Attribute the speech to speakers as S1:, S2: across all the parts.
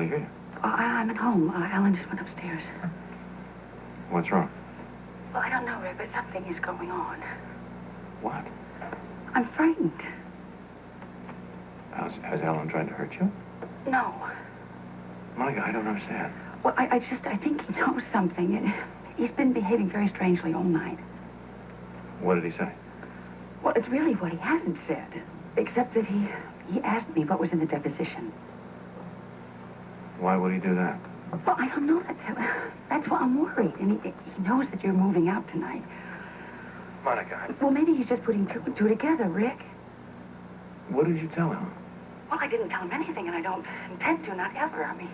S1: barely hear you.
S2: I'm at home. Alan just went upstairs.
S1: What's wrong?
S2: Well, I don't know, Rick, but something is going on.
S1: What?
S2: I'm frightened.
S1: Has Alan tried to hurt you?
S2: No.
S1: Monica, I don't understand.
S2: Well, I think he knows something. He's been behaving very strangely all night.
S1: What did he say?
S2: Well, it's really what he hasn't said, except that he asked me what was in the deposition.
S1: Why would he do that?
S2: Well, I don't know. That's why I'm worried. And he knows that you're moving out tonight.
S1: Monica,
S2: Well, maybe he's just putting two and two together, Rick.
S1: what did you tell him?
S2: Well, I didn't tell him anything, and I don't intend to, not ever. I mean,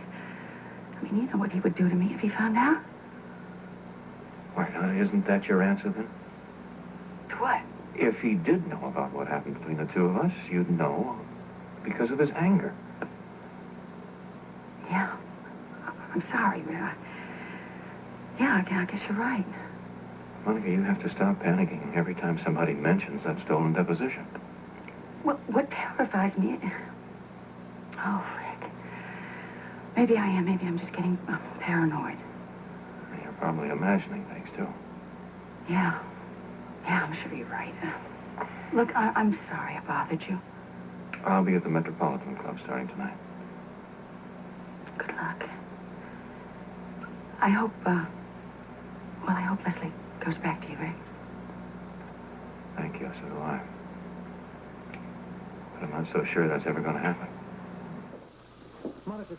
S2: you know what he would do to me if he found out?
S1: Why, now, isn't that your answer, then?
S2: To what?
S1: If he did know about what happened between the two of us, you'd know because of his anger.
S2: Yeah. I'm sorry, but yeah, I guess you're right.
S1: Monica, you have to stop panicking every time somebody mentions that stolen deposition.
S2: Well, what terrifies me... Oh, Rick. Maybe I am. Maybe I'm just getting paranoid.
S1: You're probably imagining things, too.
S2: Yeah. Yeah, I'm sure you're right. Look, I'm sorry I bothered you.
S1: I'll be at the Metropolitan Club starting tonight.
S2: Good luck. I hope, I hope Lesley goes back to you, Rick.
S1: Thank you, so do I. But I'm not so sure that's ever going to happen.
S3: Monica,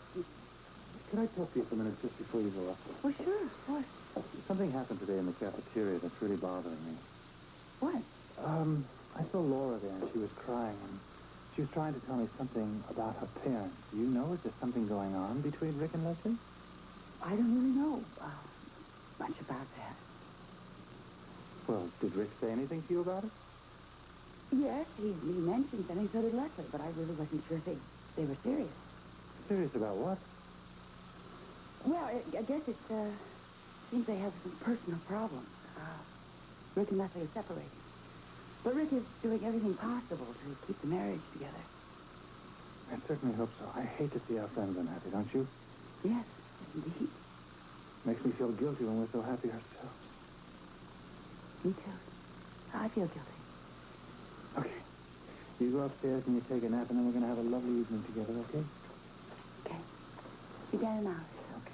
S3: can I talk to you for a minute just before you go up?
S2: Well, sure. What?
S3: Something happened today in the cafeteria that's really bothering me.
S2: What?
S3: I saw Laura there, and she was crying, and she was trying to tell me something about her parents. Do you know, is there something going on between Rick and Lesley?
S2: I don't really know much about that.
S3: Well, did Rick say anything to you about it?
S2: Yes, he mentioned something, so did Lesley, but I really wasn't sure if they were serious.
S3: Serious about what?
S2: Well, I guess it seems they have some personal problems. Rick and Lesley are separated. But Rick is doing everything possible to keep the marriage together.
S3: I certainly hope so. I hate to see our friends unhappy, don't you?
S2: Yes, indeed.
S3: Makes me feel guilty when we're so happy ourselves.
S2: Me too. I feel guilty.
S3: Okay. You go upstairs and you take a nap, and then we're going to have a lovely evening together, okay?
S2: Okay. Be down in an hour.
S3: Okay.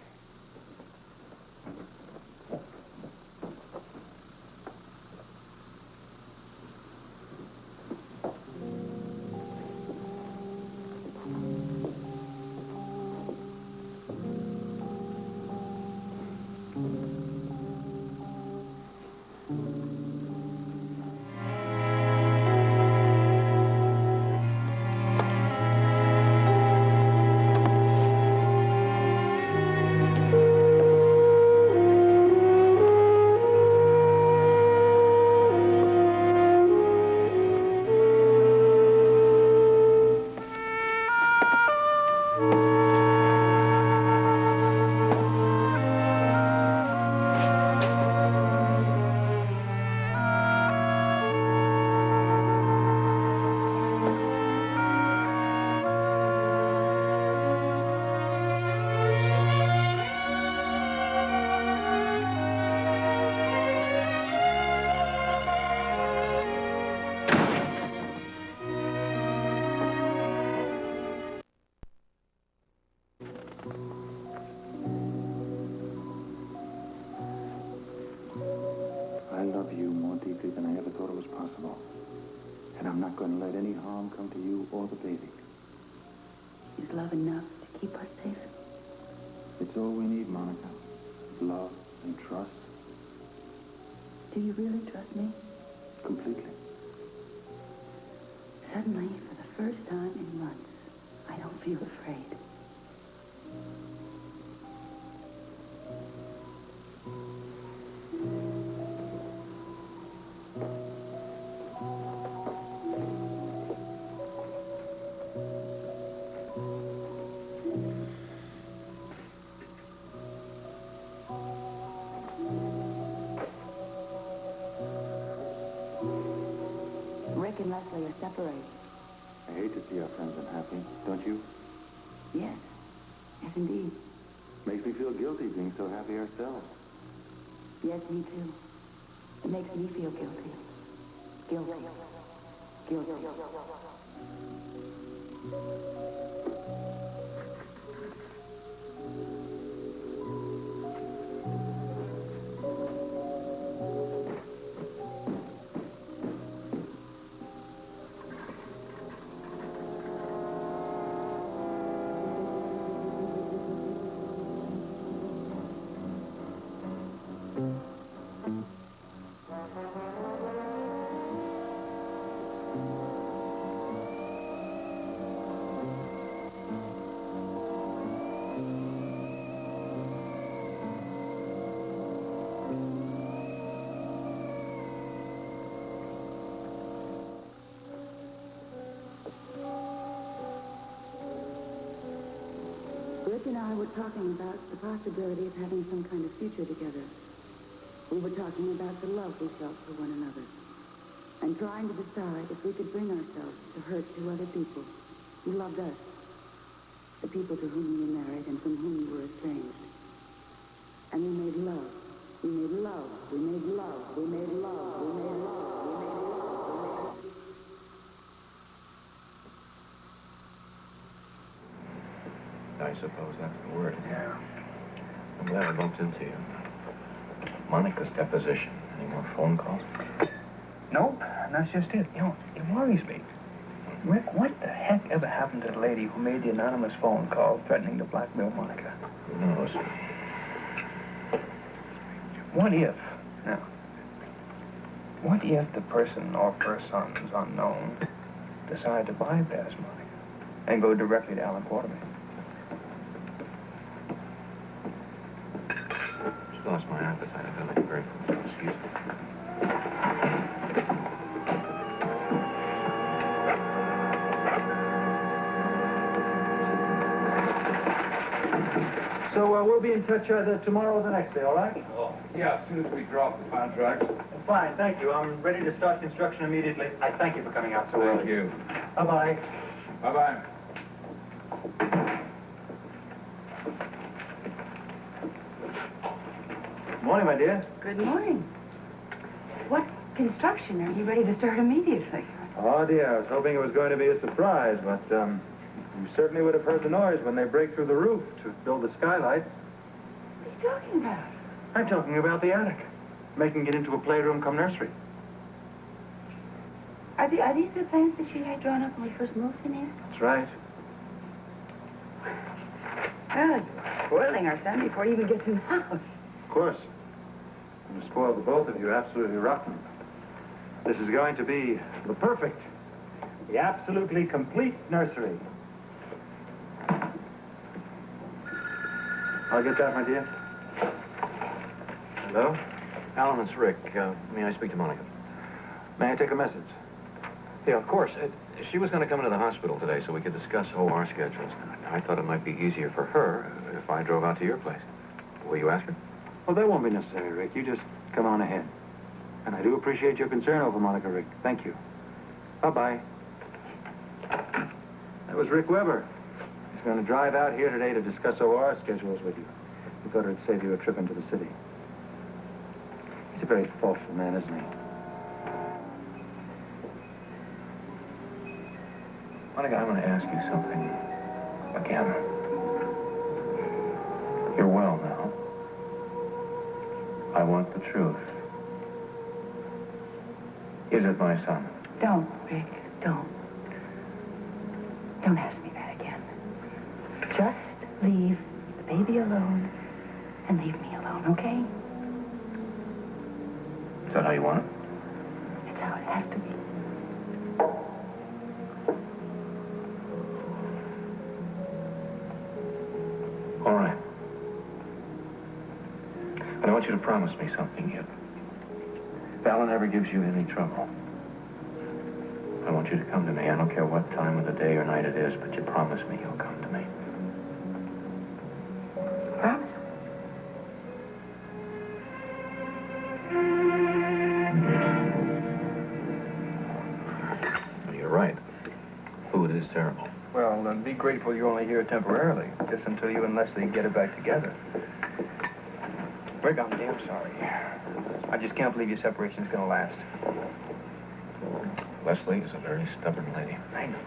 S3: I love you more deeply than I ever thought it was possible. And I'm not going to let any harm come to you or the baby.
S2: Is love enough to keep us safe?
S3: It's all we need, Monica. Love and trust.
S2: Do you really trust me?
S3: Completely.
S2: Suddenly, for the first time in months, I don't feel afraid. Rick and Lesley are separated.
S3: I hate to see our friends unhappy, don't you?
S2: Yes. Yes, indeed.
S3: Makes me feel guilty being so happy ourselves.
S2: Yes, me too. It makes me feel guilty. Guilty. Guilty. Rick and I were talking about the possibility of having some kind of future together. We were talking about the love we felt for one another and trying to decide if we could bring ourselves to hurt two other people who loved us, the people to whom we were married and from whom we were estranged. And we made love. We made love. We made love. We made love. We made love. We made love.
S1: I suppose that's the word. Yeah. I'm glad I bumped into you. Monica's deposition. Any more phone calls?
S4: Nope, and that's just it. You know, it worries me. Rick, what the heck ever happened to the lady who made the anonymous phone call threatening to blackmail Monica?
S1: Who knows?
S4: What if, now, what if the person or persons unknown decide to bypass Monica and go directly to Alan Quartermain?
S1: Just lost my appetite. I feel like a very full. Excuse me.
S3: So we'll be in touch either tomorrow or the next day, all right?
S5: Oh, yeah, as soon as we drop the contract.
S3: Fine, thank you. I'm ready to start construction immediately. I thank you for coming out so early.
S5: Thank you.
S3: Bye-bye.
S5: Bye-bye.
S3: Morning, my dear.
S2: Good morning. What construction? Are you ready to start immediately?
S3: Oh, dear, I was hoping it was going to be a surprise, but, you certainly would have heard the noise when they break through the roof to build the skylight.
S2: What are you talking about?
S3: I'm talking about the attic. Making it into a playroom come nursery.
S2: Are these the plans that you had drawn up when we first moved in here?
S3: That's right.
S2: Good. Spoiling our son before he even gets in the house.
S3: Of course. I'm to spoil the both of you absolutely rotten. This is going to be the perfect, the absolutely complete nursery. I'll get that, my dear. Hello?
S1: Alan, it's Rick. May I speak to Monica?
S3: May I take a message?
S1: Yeah, of course. She was going to come into the hospital today so we could discuss OR schedules. I thought it might be easier for her if I drove out to your place. Will you ask her?
S3: Well, that won't be necessary, Rick. You just come on ahead. And I do appreciate your concern over Monica, Rick. Thank you. Bye-bye. That was Rick Weber. He's going to drive out here today to discuss OR schedules with you. He thought it'd save you a trip into the city. He's a very thoughtful man, isn't he?
S4: Monica, I'm going to ask you something again. You're well now. I want the truth. Is it my son?
S2: Don't, Rick. Don't. Don't ask me that again. Just leave the baby alone and leave me alone, okay?
S4: Is that how you want it?
S2: It's how it has to be.
S4: All right. But I want you to promise me something here. If Alan ever gives you any trouble, I want you to come to me. I don't care what time of the day or night it is, but you promise me you'll come to me.
S2: Promise?
S1: You're right. Food is terrible.
S4: Well,
S3: then be grateful you're only here temporarily, just until you and Lesley get it back together. Rick, I'm damn sorry. I just can't believe your separation's gonna last.
S1: Lesley is a very stubborn lady.
S3: I know.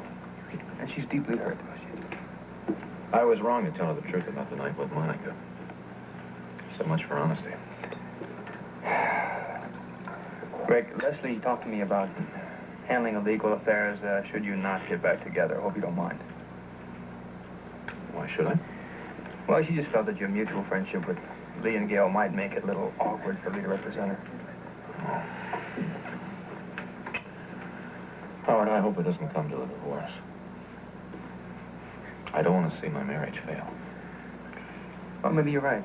S3: And she's deeply hurt.
S1: I was wrong to tell her the truth about the night with Monica. So much for honesty.
S3: Rick, Lesley talked to me about handling of legal affairs should you not get back together. Hope you don't mind.
S1: Why should I?
S3: Well, she just felt that your mutual friendship with Lee and Gail might make it a little awkward for Lee to represent her.
S1: Howard, I hope it doesn't come to a divorce. I don't want to see my marriage fail.
S3: Well, maybe you're right.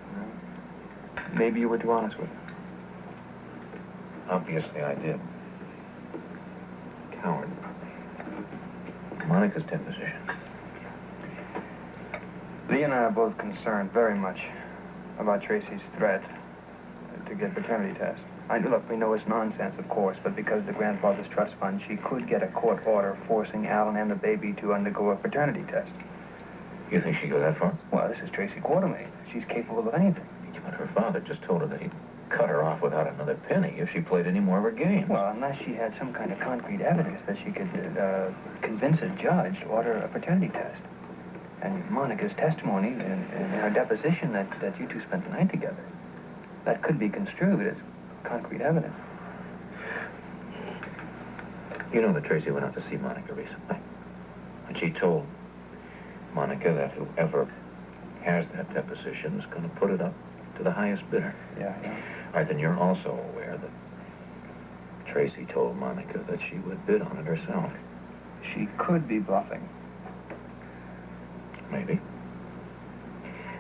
S3: Maybe you were too honest with her.
S1: Obviously, I did. Coward. Monica's deposition.
S3: Lee and I are both concerned very much about Tracy's threat to get paternity test. Look, we know it's nonsense, of course, but because of the grandfather's trust fund, she could get a court order forcing Alan and the baby to undergo a paternity test.
S1: You think she'd go that far?
S3: Well, this is Tracy Quartermain. She's capable of anything.
S1: But her father just told her that he'd cut her off without another penny if she played any more of her games.
S3: Well, unless she had some kind of concrete evidence that she could convince a judge to order a paternity test. And Monica's testimony in her deposition that you two spent the night together, that could be construed as concrete evidence.
S1: You know that Tracy went out to see Monica recently. And she told Monica that whoever has that deposition is going to put it up to the highest bidder.
S3: Yeah.
S1: All right, then you're also aware that Tracy told Monica that she would bid on it herself.
S3: She could be bluffing.
S1: Maybe.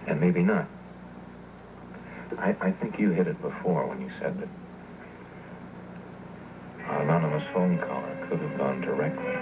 S1: And maybe not. I think you hit it before when you said that our anonymous phone caller could have gone directly